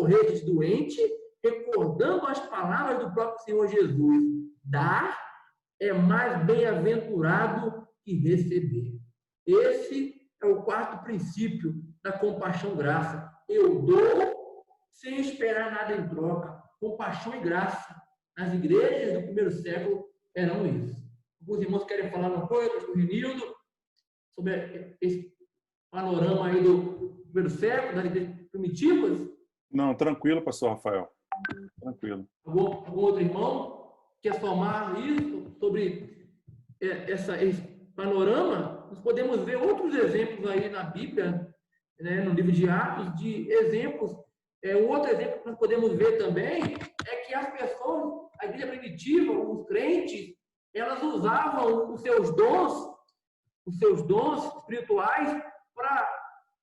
socorrer de doente, recordando as palavras do próprio Senhor Jesus. Dar é mais bem-aventurado que receber. Esse é o quarto princípio da compaixão e graça. Eu dou sem esperar nada em troca. Compaixão e graça. Nas igrejas do primeiro século eram isso. Alguns irmãos querem falar uma coisa, pastor Renildo, sobre esse panorama aí do primeiro século, das igrejas primitivas? Não, tranquilo, pastor Rafael. Tranquilo. Algum outro irmão quer somar isso sobre esse panorama? Nós podemos ver outros exemplos aí na Bíblia, né, no livro de Atos, de exemplos. Outro exemplo que nós podemos ver também é que as pessoas, a igreja primitiva, os crentes, elas usavam os seus dons espirituais para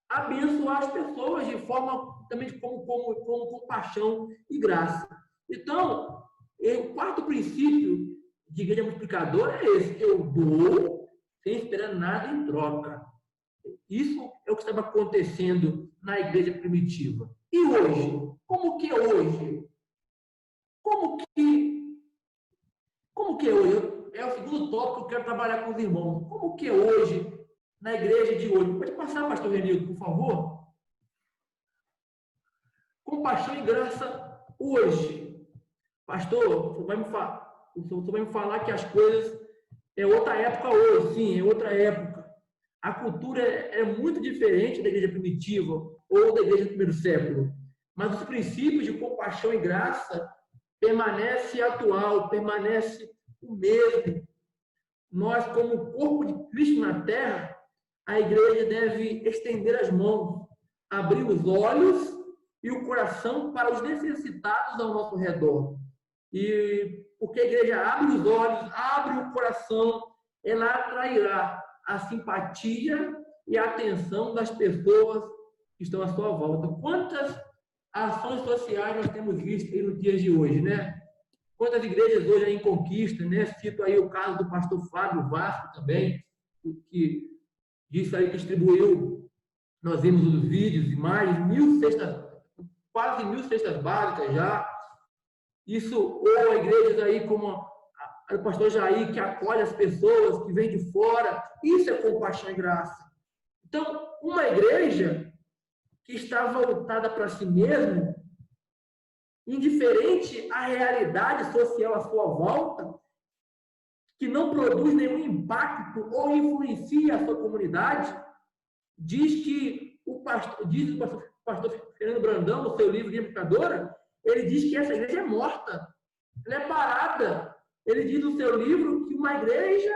abençoar as pessoas de forma também como compaixão e graça. Então, o quarto princípio de igreja multiplicadora é esse: eu dou sem esperar nada em troca. Isso é o que estava acontecendo na igreja primitiva. E hoje? Como que é hoje? Como que é hoje? É o segundo tópico que eu quero trabalhar com os irmãos. Como que é hoje, na igreja de hoje? Pode passar, pastor Renildo, por favor? Compaixão e graça hoje. Pastor, você vai me falar que as coisas é outra época hoje. Sim, é outra época. A cultura é muito diferente da igreja primitiva ou da igreja do primeiro século. Mas os princípios de compaixão e graça permanecem atual, permanecem o mesmo. Nós, como corpo de Cristo na terra, a igreja deve estender as mãos, abrir os olhos e o coração para os necessitados ao nosso redor. E porque a igreja abre os olhos, abre o coração, ela atrairá a simpatia e a atenção das pessoas que estão à sua volta. Quantas ações sociais nós temos visto aí nos dias de hoje, né? Quantas igrejas hoje em conquista, né? Cito aí o caso do pastor Fábio Vasco também, que disse aí que distribuiu, nós vimos os vídeos, imagens, quase 1.000 cestas básicas já. Isso, ou igrejas aí como o pastor Jair, que acolhe as pessoas que vêm de fora. Isso é compaixão e graça. Então, uma igreja que está voltada para si mesma, indiferente à realidade social à sua volta, que não produz nenhum impacto ou influencia a sua comunidade, diz o pastor Fernando Brandão, no seu livro de Multiplicadora, ele diz que essa igreja é morta, ela é parada. Ele diz no seu livro que uma igreja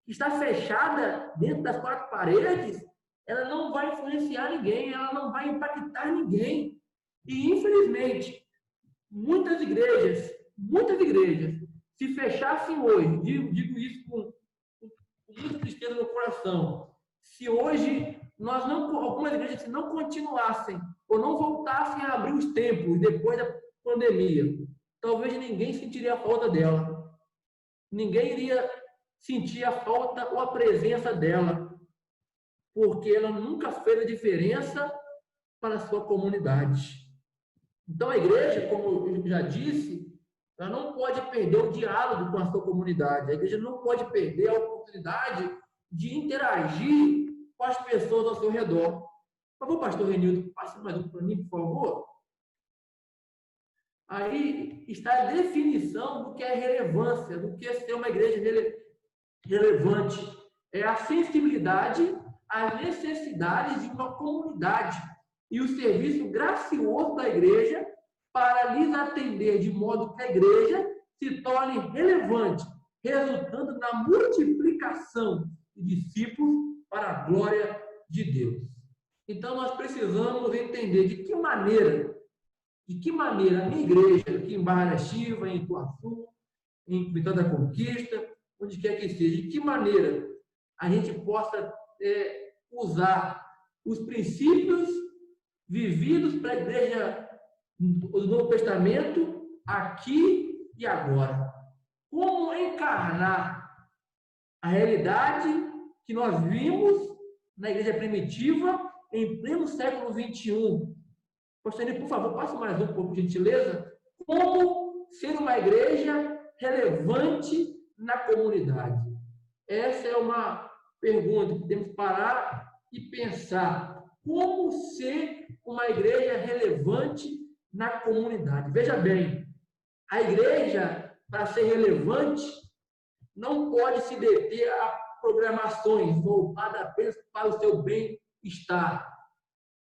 que está fechada dentro das quatro paredes, ela não vai influenciar ninguém, ela não vai impactar ninguém. E, infelizmente, muitas igrejas, se fechassem hoje, digo isso com muita tristeza no coração, se hoje algumas igrejas se não continuassem ou não voltassem a abrir os templos depois da pandemia, talvez ninguém sentiria a falta dela. Ninguém iria sentir a falta ou a presença dela, porque ela nunca fez a diferença para a sua comunidade. Então, a igreja, como eu já disse, ela não pode perder o diálogo com a sua comunidade. A igreja não pode perder a oportunidade de interagir com as pessoas ao seu redor. Por favor, pastor Renildo, passe mais um para mim, por favor. Aí está a definição do que é relevância, do que é ser uma igreja relevante. É a sensibilidade às necessidades de uma comunidade e o serviço gracioso da igreja para lhes atender de modo que a igreja se torne relevante, resultando na multiplicação de discípulos para a glória de Deus. Então, nós precisamos entender de que maneira a minha igreja, aqui em Barra da Chiva, em Ituaçu, em Vitória da Conquista, onde quer que seja, de que maneira a gente possa usar os princípios vividos para a igreja do Novo Testamento aqui e agora. Como encarnar a realidade que nós vimos na igreja primitiva em pleno século XXI, Pastor Henrique, por favor, passe mais um pouco, por gentileza. Como ser uma igreja relevante na comunidade? Essa é uma pergunta que temos que parar e pensar. Como ser uma igreja relevante na comunidade? Veja bem, a igreja, para ser relevante, não pode se deter a programações voltadas apenas para o seu bem-estar.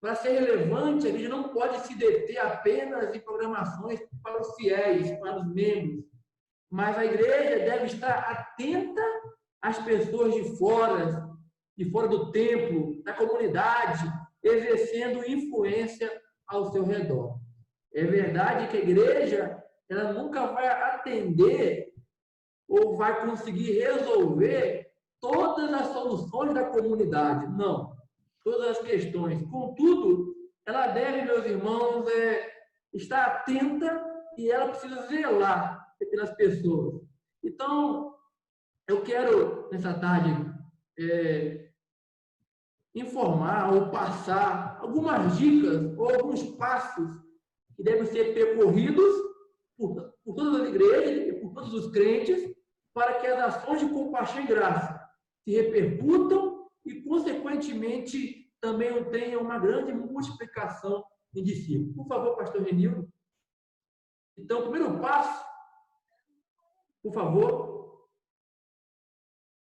Para ser relevante, a igreja não pode se deter apenas em programações para os fiéis, para os membros. Mas a igreja deve estar atenta às pessoas de fora do templo, da comunidade, exercendo influência ao seu redor. É verdade que a igreja ela nunca vai atender ou vai conseguir resolver todas as soluções da comunidade. Não. Todas as questões. Contudo, ela deve, meus irmãos, estar atenta e ela precisa zelar pelas pessoas. Então, eu quero, nessa tarde, informar ou passar algumas dicas ou alguns passos que devem ser percorridos por todas as igrejas e por todos os crentes para que as ações de compaixão e graça se repercutam e, consequentemente, também tenham uma grande multiplicação em discípulos. Por favor, pastor Renildo. Então, o primeiro passo, por favor.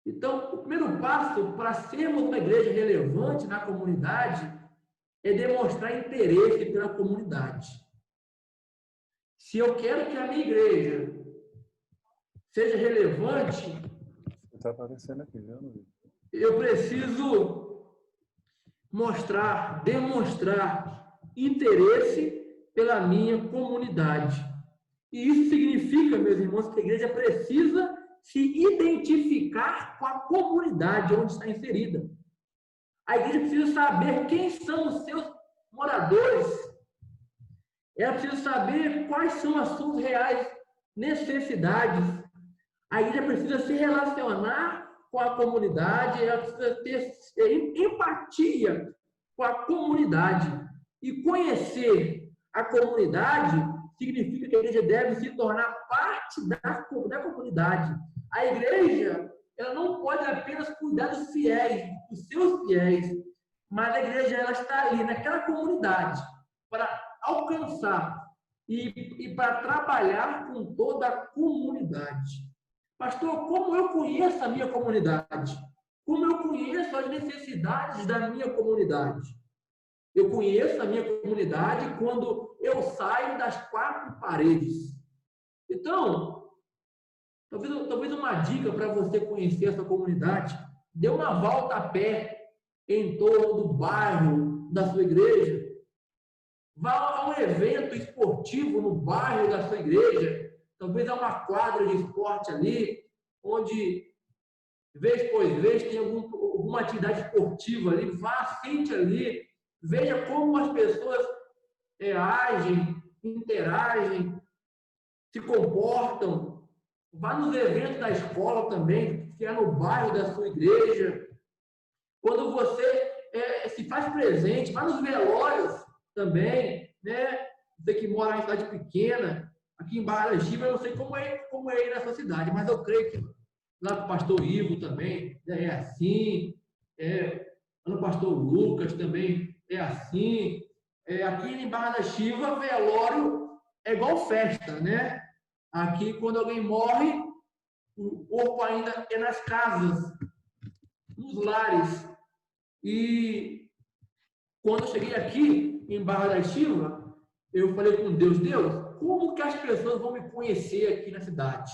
Então, o primeiro passo para sermos uma igreja relevante na comunidade é demonstrar interesse pela comunidade. Se eu quero que a minha igreja seja relevante, está aparecendo aqui, já não vi. Eu preciso demonstrar interesse pela minha comunidade. E isso significa, meus irmãos, que a igreja precisa se identificar com a comunidade onde está inserida. A igreja precisa saber quem são os seus moradores. Ela precisa saber quais são as suas reais necessidades. A igreja precisa se relacionar com a comunidade, ela precisa ter empatia com a comunidade. E conhecer a comunidade significa que a igreja deve se tornar parte da comunidade. A igreja, ela não pode apenas cuidar dos fiéis, dos seus fiéis, mas a igreja ela está ali naquela comunidade para alcançar e para trabalhar com toda a comunidade. Pastor, como eu conheço a minha comunidade? Como eu conheço as necessidades da minha comunidade? Eu conheço a minha comunidade quando eu saio das quatro paredes. Então, talvez uma dica para você conhecer essa comunidade, dê uma volta a pé em torno do bairro da sua igreja. Vá a um evento esportivo no bairro da sua igreja. Talvez há uma quadra de esporte ali, onde, vez por vez, tem alguma atividade esportiva ali. Vá, sente ali, veja como as pessoas agem, interagem, se comportam. Vá nos eventos da escola também, que é no bairro da sua igreja. Quando você se faz presente, vá nos velórios também, né? Você que mora em cidade pequena, aqui em Barra da Chiva, eu não sei como é aí nessa cidade, mas eu creio que lá com o pastor Ivo também é assim, lá no pastor Lucas também é assim. Aqui em Barra da Chiva, velório é igual festa, né? Aqui, quando alguém morre, o corpo ainda é nas casas, nos lares. E quando eu cheguei aqui em Barra da Chiva, eu falei com Deus, como que as pessoas vão me conhecer aqui na cidade?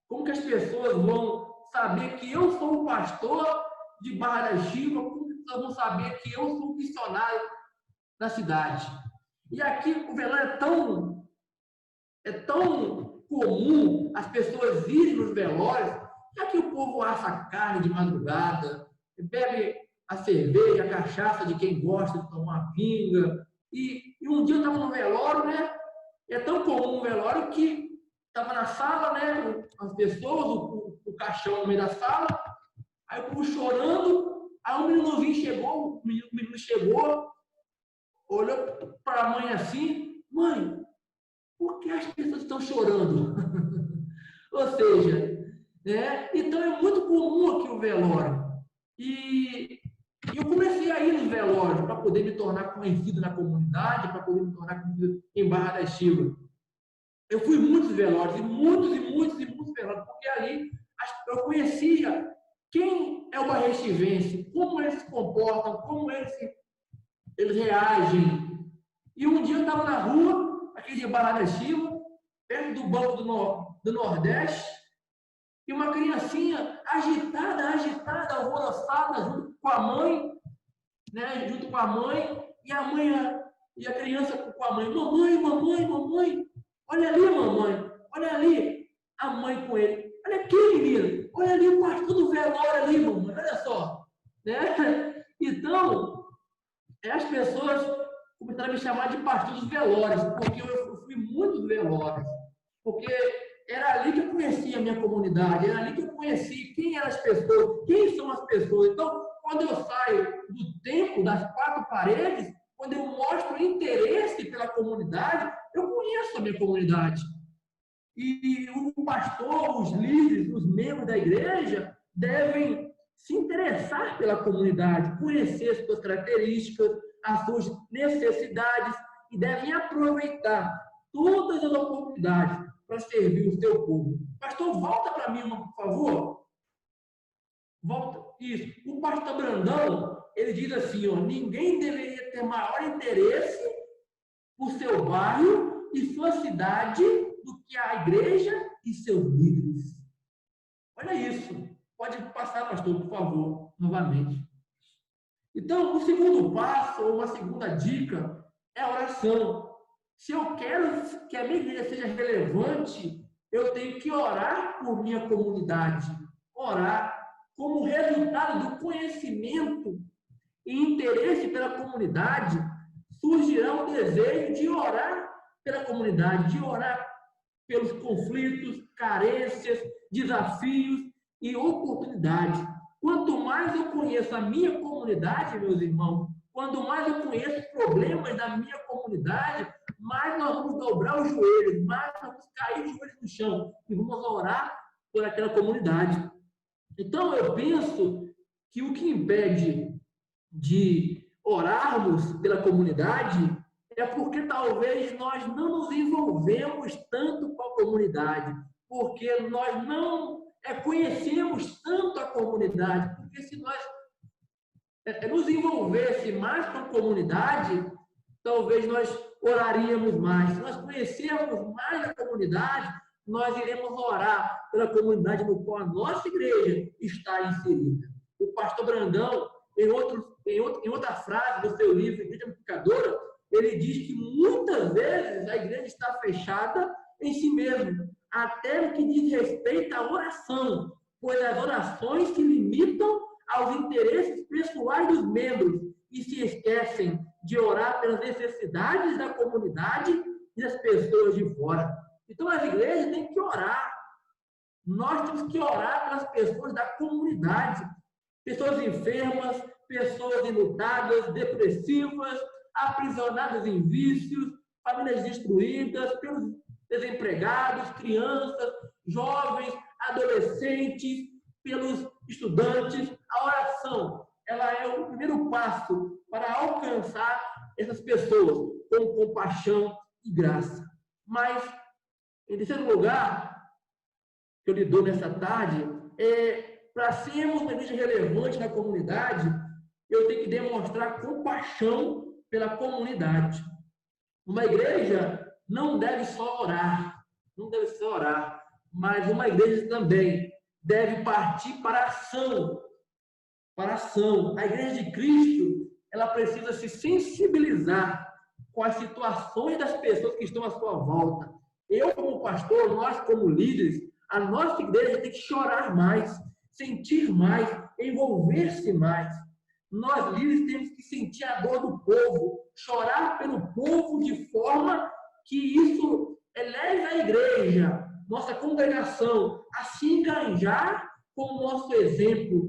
Como que as pessoas vão saber que eu sou o pastor de Barra da Chiva? Como que as pessoas vão saber que eu sou o missionário na cidade? E aqui o velório é tão comum as pessoas irem nos velórios, que aqui o povo assa carne de madrugada, bebe a cerveja, a cachaça de quem gosta de tomar pinga. E um dia eu estava no velório, né? É tão comum o velório que estava na sala, né? As pessoas, o caixão no meio da sala, aí o povo chorando, aí o menino chegou, olhou para a mãe assim: mãe, por que as pessoas estão chorando? Ou seja, né? Então é muito comum aqui o velório. E eu comecei a ir nos velórios para poder me tornar conhecido na comunidade, para poder me tornar conhecido em Barra da Silva. Eu fui muitos velórios, e muitos velórios, porque ali eu conhecia quem é o barrestivense, como eles se comportam, como eles reagem. E um dia eu estava na rua, aqui de Barra da Silva, perto do Banco do Nordeste, e uma criancinha agitada, alvoroçada, junto com a mãe, né? Junto com a mãe, e a criança com a mãe: mamãe, olha ali, mamãe, olha ali. A mãe com ele: olha aqui, menina, olha ali o pastor do velório ali, mamãe, olha só. Né? Então, as pessoas começaram a me chamar de pastor dos velórios, porque eu fui muito dos velórios, porque era ali que eu conhecia a minha comunidade, era ali que eu conheci quem eram as pessoas, quem são as pessoas. Então, quando eu saio do templo, das quatro paredes, quando eu mostro interesse pela comunidade, eu conheço a minha comunidade. E o pastor, os líderes, os membros da igreja devem se interessar pela comunidade, conhecer as suas características, as suas necessidades, e devem aproveitar todas as oportunidades para servir o seu povo. Pastor, volta para mim, por favor. Volta. Isso. O pastor Brandão, ele diz assim, ó: ninguém deveria ter maior interesse por seu bairro e sua cidade do que a igreja e seus líderes. Olha isso. Pode passar, pastor, por favor, novamente. Então, o segundo passo, ou uma segunda dica, é a oração. Se eu quero que a minha igreja seja relevante, eu tenho que orar por minha comunidade. Orar. Como resultado do conhecimento e interesse pela comunidade, surgirá um desejo de orar pela comunidade, de orar pelos conflitos, carências, desafios e oportunidades. Quanto mais eu conheço a minha comunidade, meus irmãos, quanto mais eu conheço os problemas da minha comunidade, mais nós vamos dobrar os joelhos, mais nós vamos cair os joelhos no chão e vamos orar por aquela comunidade. Então, eu penso que o que impede de orarmos pela comunidade é porque talvez nós não nos envolvemos tanto com a comunidade, porque nós não conhecemos tanto a comunidade, porque se nós nos envolvesse mais com a comunidade, talvez nós oraríamos mais. Se nós conhecermos mais a comunidade, nós iremos orar pela comunidade no qual a nossa igreja está inserida. O pastor Brandão, em outra frase do seu livro, Igreja Amplificadora, ele diz que muitas vezes a igreja está fechada em si mesma, até no que diz respeito à oração, pois as orações se limitam aos interesses pessoais dos membros e se esquecem de orar pelas necessidades da comunidade e das pessoas de fora. Então, as igrejas têm que orar. Nós temos que orar pelas pessoas da comunidade. Pessoas enfermas, pessoas enlutadas, depressivas, aprisionadas em vícios, famílias destruídas, pelos desempregados, crianças, jovens, adolescentes, pelos estudantes. A oração, ela é o primeiro passo para alcançar essas pessoas com compaixão e graça. Mas, em terceiro lugar, que eu lhe dou nessa tarde, para sermos uma igreja relevante na comunidade, eu tenho que demonstrar compaixão pela comunidade. Uma igreja não deve só orar, mas uma igreja também deve partir para a ação. A igreja de Cristo, ela precisa se sensibilizar com as situações das pessoas que estão à sua volta. Eu, como pastor, nós, como líderes, a nossa igreja tem que chorar mais, sentir mais, envolver-se mais. Nós, líderes, temos que sentir a dor do povo, chorar pelo povo de forma que isso eleve a igreja, nossa congregação, a se engajar com o nosso exemplo.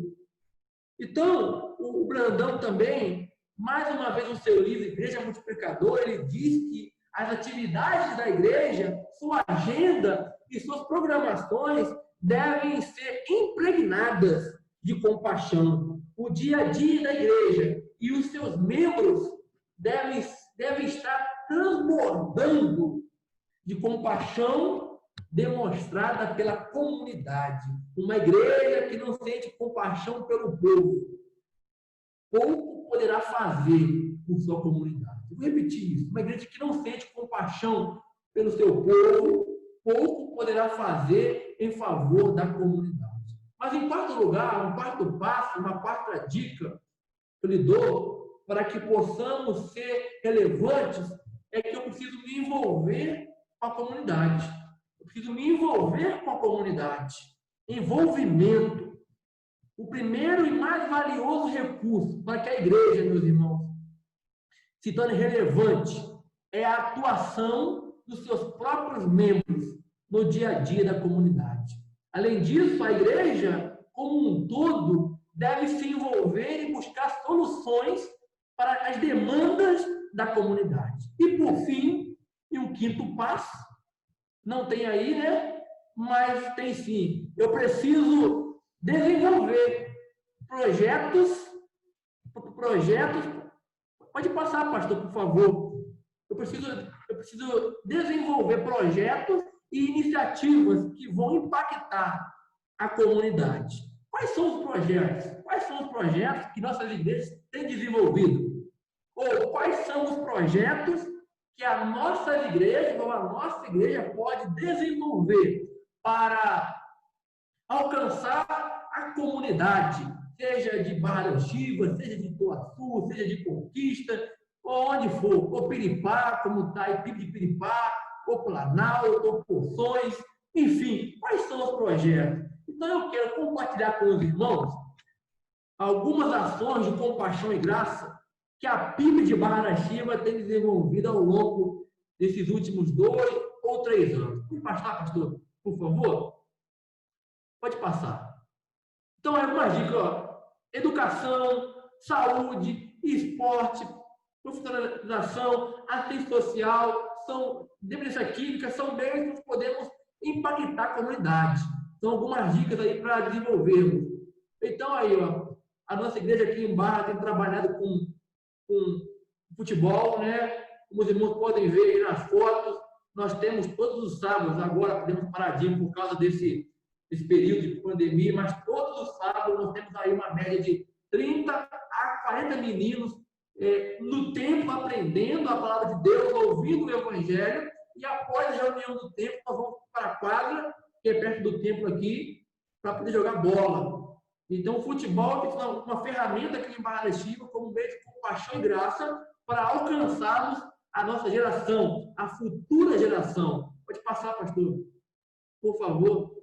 Então, o Brandão também, mais uma vez, no seu livro Igreja Multiplicadora, ele diz que as atividades da igreja, sua agenda e suas programações devem ser impregnadas de compaixão. O dia a dia da igreja e os seus membros devem estar transbordando de compaixão demonstrada pela comunidade. Uma igreja que não sente compaixão pelo povo, pouco poderá fazer por sua comunidade. Vou repetir isso. Uma igreja que não sente compaixão pelo seu povo, pouco poderá fazer em favor da comunidade. Mas, em quarto lugar, um quarto passo, uma quarta dica que eu lhe dou para que possamos ser relevantes é que eu preciso me envolver com a comunidade. Eu preciso me envolver com a comunidade. Envolvimento. O primeiro e mais valioso recurso para que a igreja, meus irmãos, se torne relevante é a atuação dos seus próprios membros no dia a dia da comunidade. Além disso, a igreja, como um todo, deve se envolver e buscar soluções para as demandas da comunidade. E, por fim, e um quinto passo, não tem aí, né? Mas tem sim. Eu preciso desenvolver projetos. Pode passar, pastor, por favor. Eu preciso desenvolver projetos e iniciativas que vão impactar a comunidade. Quais são os projetos? Quais são os projetos que nossas igrejas têm desenvolvido? Ou quais são os projetos que a nossa igreja pode desenvolver para alcançar a comunidade, seja de Barra da Chiva, seja de Ituaçu, seja de Conquista, ou onde for, ou Piripá, como está aí, Pico de Piripá, ou Planalto, ou Poções, enfim, quais são os projetos? Então, eu quero compartilhar com os irmãos algumas ações de compaixão e graça que a PIB de Barra da Chiva tem desenvolvido ao longo desses últimos 2 ou 3 anos. Pode passar, pastor, por favor? Pode passar. Então, algumas dicas, ó. Educação, saúde, esporte, profissionalização, assistência social, dependência química, são meios que nós podemos impactar a comunidade. São algumas dicas aí para desenvolvermos. Então, aí, ó, a nossa igreja aqui em Barra tem trabalhado com futebol, né? Como os irmãos podem ver aí nas fotos, nós temos todos os sábados, agora podemos paradinho por causa desse período de pandemia, mas todos os sábados nós temos aí uma média de 30 a 40 meninos no templo aprendendo a palavra de Deus, ouvindo o Evangelho, e após a reunião do templo nós vamos para a quadra, que é perto do templo aqui, para poder jogar bola. Então, o futebol é uma ferramenta aqui em Barra da Chiva como meio de compaixão e graça para alcançarmos a nossa geração, a futura geração. Pode passar, pastor, por favor.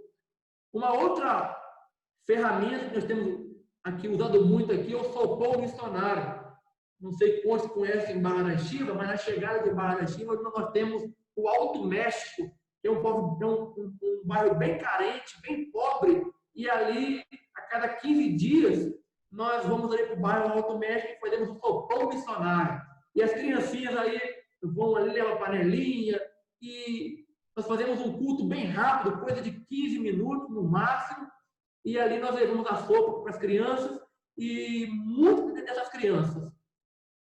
Uma outra ferramenta que nós temos aqui, usado muito aqui, é o sopão missionário. Não sei quantos conhecem Barra da Chiva, mas na chegada de Barra da Chiva nós temos o Alto México, que é um bairro bem carente, bem pobre, e ali, a cada 15 dias, nós vamos ali para o bairro Alto México e fazemos um sopão missionário. E as criancinhas aí vão ali, levar panelinha, e nós fazemos um culto bem rápido, coisa de 15 minutos no máximo, e ali nós levamos a sopa para as crianças, e muitas dessas crianças,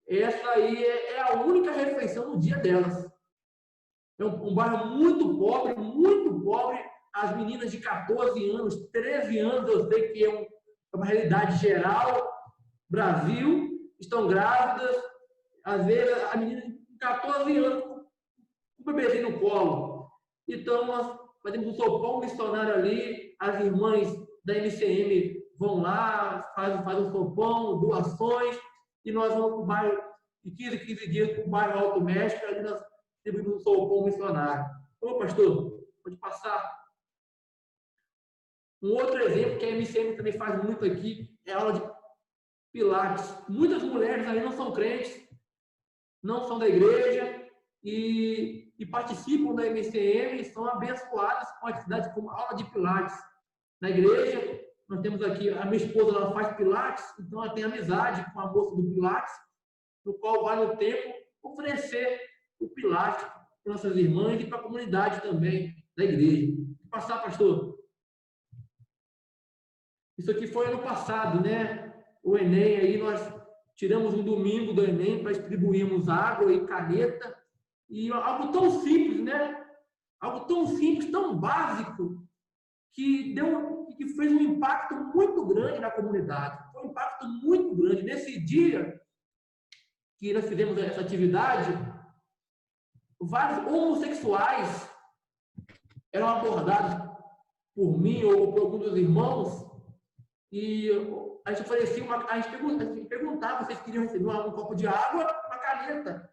essa aí é a única refeição no dia delas. É um bairro muito pobre, as meninas de 14 anos, 13 anos, eu sei que é uma realidade geral, Brasil, estão grávidas, às vezes a menina de 14 anos com o bebezinho no colo. Então, nós fazemos um sopão missionário ali, as irmãs da MCM vão lá, fazem um sopão, doações, e nós vamos para o bairro, de 15 dias, para o bairro Alto México, ali nós temos um sopão missionário. Ô, pastor, pode passar. Um outro exemplo que a MCM também faz muito aqui é a aula de Pilates. Muitas mulheres aí não são crentes, não são da igreja e participam da MCM e são abençoadas com a atividade como aula de Pilates. Na igreja, nós temos aqui, a minha esposa ela faz Pilates, então ela tem amizade com a moça do Pilates no qual vale o tempo oferecer o pilástico para nossas irmãs e para a comunidade também da igreja. Vou passar, pastor. Isso aqui foi ano passado, né? O Enem aí, nós tiramos um domingo do Enem para distribuirmos água e caneta. E algo tão simples, né? Algo tão simples, tão básico, que fez um impacto muito grande na comunidade. Foi um impacto muito grande. Nesse dia que nós fizemos essa atividade, vários homossexuais eram abordados por mim ou por alguns dos irmãos, e a gente oferecia a gente perguntava se eles queriam receber um copo de água, uma caneta.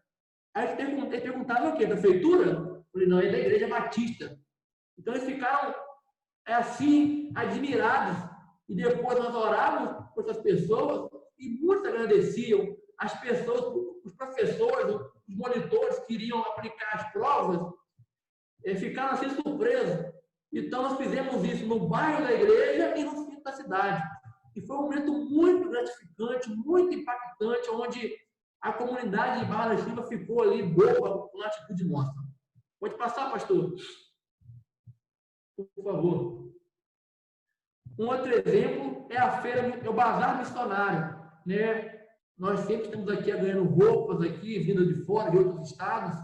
Aí eles perguntavam o quê? Da feitura? Eu falei, não, é da Igreja Batista. Então eles ficaram assim, admirados. E depois nós orávamos por essas pessoas e muitos agradeciam. As pessoas, os professores, os monitores que iriam aplicar as provas, ficaram assim surpresos. Então nós fizemos isso no bairro da igreja e no centro da cidade. E foi um momento muito gratificante, muito impactante, onde a comunidade de Barra da Silva ficou ali boba com a atitude nossa. Pode passar, pastor? Por favor. Um outro exemplo é a feira, é o bazar missionário, né? Nós sempre estamos aqui ganhando roupas aqui, vindo de fora, de outros estados,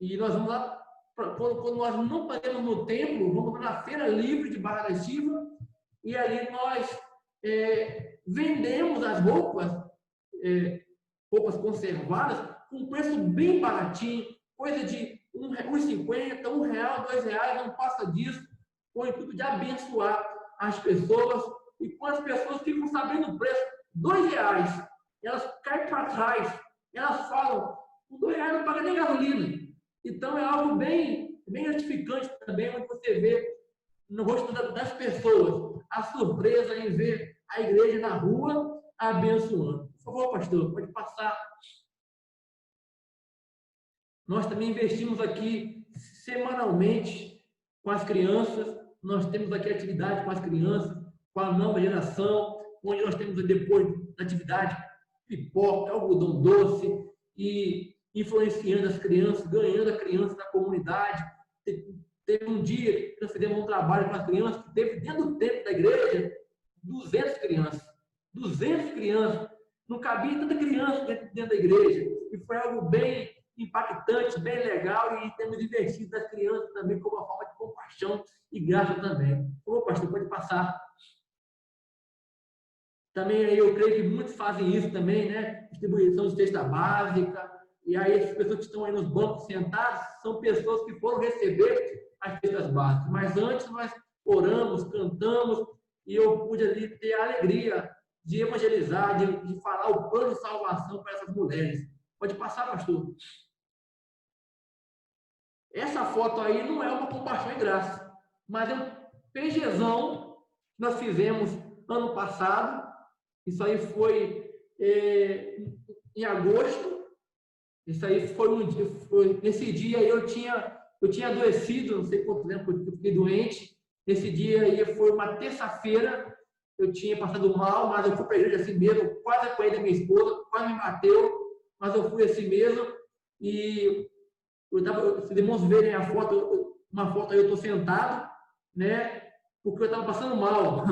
e nós vamos lá, quando nós não podemos no templo, vamos na feira livre de Barra da Silva, e ali nós vendemos as roupas, roupas conservadas, com um preço bem baratinho, coisa de R$1,50, R$1, R$2, não passa disso, com o intuito de abençoar as pessoas. E quando as pessoas ficam sabendo o preço, R$2, elas caem para trás, elas falam, com R$2 não paga nem gasolina. Então é algo bem gratificante também, onde você vê no rosto das pessoas a surpresa em ver a igreja na rua abençoando. Por favor, pastor, pode passar. Nós também investimos aqui semanalmente com as crianças. Nós temos aqui atividade com as crianças, com a nova geração, onde nós temos depois da atividade pipoca, algodão doce, e influenciando as crianças, ganhando a criança da comunidade. Teve um dia que nós fizemos um trabalho com as crianças, que teve dentro do templo da igreja 200 crianças. 200 crianças. Não cabia tanta criança dentro da igreja. E foi algo bem impactante, bem legal, e temos investido nas crianças também como uma forma de compaixão e graça também. Ô, pastor, pode passar. Também eu creio que muitos fazem isso também, né? Distribuição de cesta básica. E aí as pessoas que estão aí nos bancos sentados são pessoas que foram receber as cestas básicas. Mas antes nós oramos, cantamos, e eu pude ali ter a alegria de evangelizar, de falar o plano de salvação para essas mulheres. Pode passar, pastor. Essa foto aí não é uma compaixão e graça, mas é um PGzão que nós fizemos ano passado. Isso aí foi em agosto. Isso aí foi nesse dia aí eu tinha adoecido, não sei quanto tempo eu fiquei doente. Nesse dia aí foi uma terça-feira, eu tinha passado mal, mas eu fui para a igreja assim mesmo, quase apanhei da minha esposa, quase me bateu, mas eu fui assim mesmo. E se os irmãos verem a foto, uma foto aí eu estou sentado, né? Porque eu estava passando mal,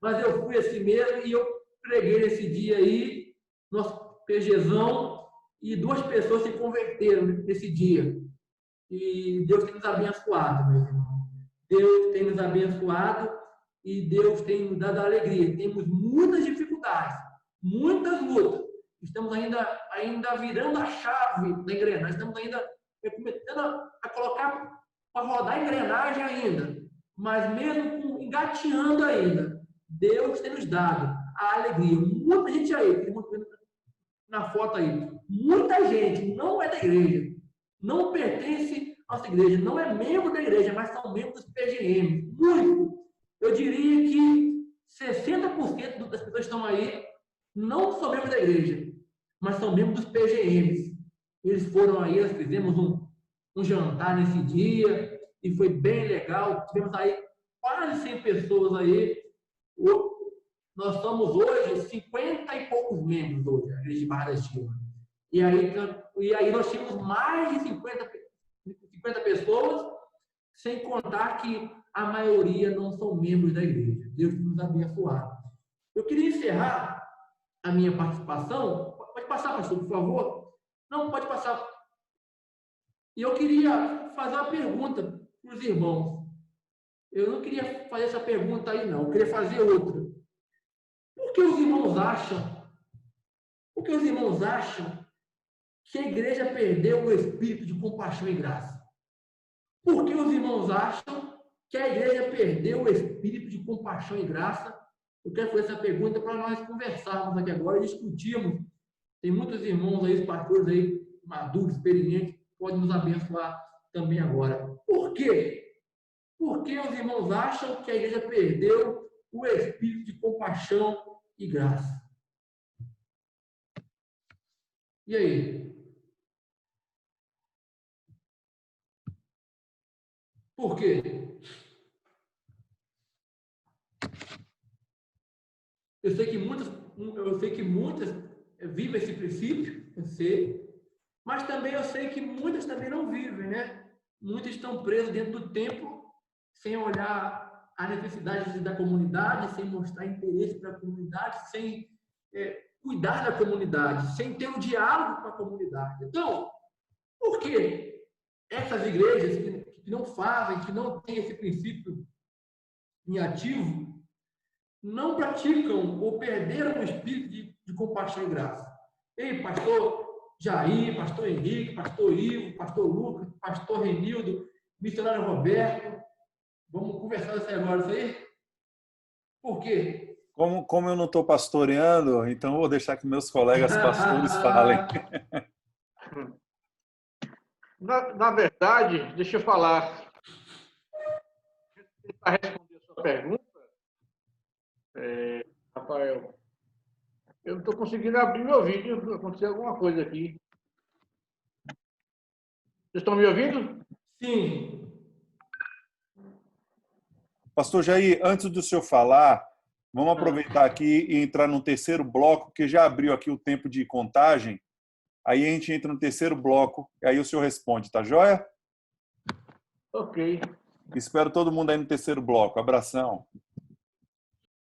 mas eu fui assim mesmo e eu preguei nesse dia aí, nosso PGzão, e 2 pessoas se converteram nesse dia. E Deus tem nos abençoado, meus irmãos. Deus tem nos abençoado e Deus tem nos dado alegria. Temos muitas dificuldades, muitas lutas. Estamos ainda virando a chave da engrenagem. Estamos ainda começando a colocar para rodar a engrenagem ainda. Mas mesmo engateando ainda, Deus tem nos dado a alegria. Muita gente aí, na foto aí, muita gente não é da igreja, não pertence à nossa igreja, não é membro da igreja, mas são membros dos PGM. Muito. Eu diria que 60% das pessoas que estão aí não são membros da igreja, mas são membros dos PGMs. Eles foram aí, nós fizemos um jantar nesse dia e foi bem legal. Tivemos aí quase 100 pessoas aí. Nós somos hoje 50 e poucos membros hoje, a igreja de Barra da Silva. E aí nós tínhamos mais de 50 pessoas, sem contar que a maioria não são membros da igreja. Deus nos abençoar. Eu queria encerrar a minha participação. Pode passar, pastor, por favor? Não, pode passar. E eu queria fazer uma pergunta para os irmãos. Eu não queria fazer essa pergunta aí, não. Eu queria fazer outra. Por que os irmãos acham? Por que os irmãos acham que a igreja perdeu o espírito de compaixão e graça? Por que os irmãos acham que a igreja perdeu o espírito de compaixão e graça? Eu quero fazer essa pergunta para nós conversarmos aqui agora e discutirmos. Tem muitos irmãos aí, pastores aí, maduros, experientes, que podem nos abençoar também agora. Por quê? Por que os irmãos acham que a igreja perdeu o espírito de compaixão e graça? E aí? Por quê? Eu sei que muitas vivem esse princípio, eu sei, mas também eu sei que muitas também não vivem, né? Muitas estão presas dentro do templo, sem olhar a necessidade da comunidade, sem mostrar interesse para a comunidade, sem cuidar da comunidade, sem ter um diálogo com a comunidade. Então, por que essas igrejas que não fazem, que não têm esse princípio em ativo, não praticam ou perderam o espírito de compaixão e graça? Ei, pastor Jair, pastor Henrique, pastor Ivo, pastor Lucas, pastor Renildo, missionário Roberto, vamos conversar isso agora, isso aí? Por quê? Como eu não estou pastoreando, então eu vou deixar que meus colegas pastores falem. Na verdade, deixa eu falar. Para responder a sua pergunta, Rafael, eu não estou conseguindo abrir meu vídeo, aconteceu alguma coisa aqui. Vocês estão me ouvindo? Sim. Pastor Jair, antes do senhor falar, vamos aproveitar aqui e entrar no terceiro bloco, que já abriu aqui o tempo de contagem. Aí a gente entra no terceiro bloco, e aí o senhor responde, tá joia? Ok. Espero todo mundo aí no terceiro bloco. Abração.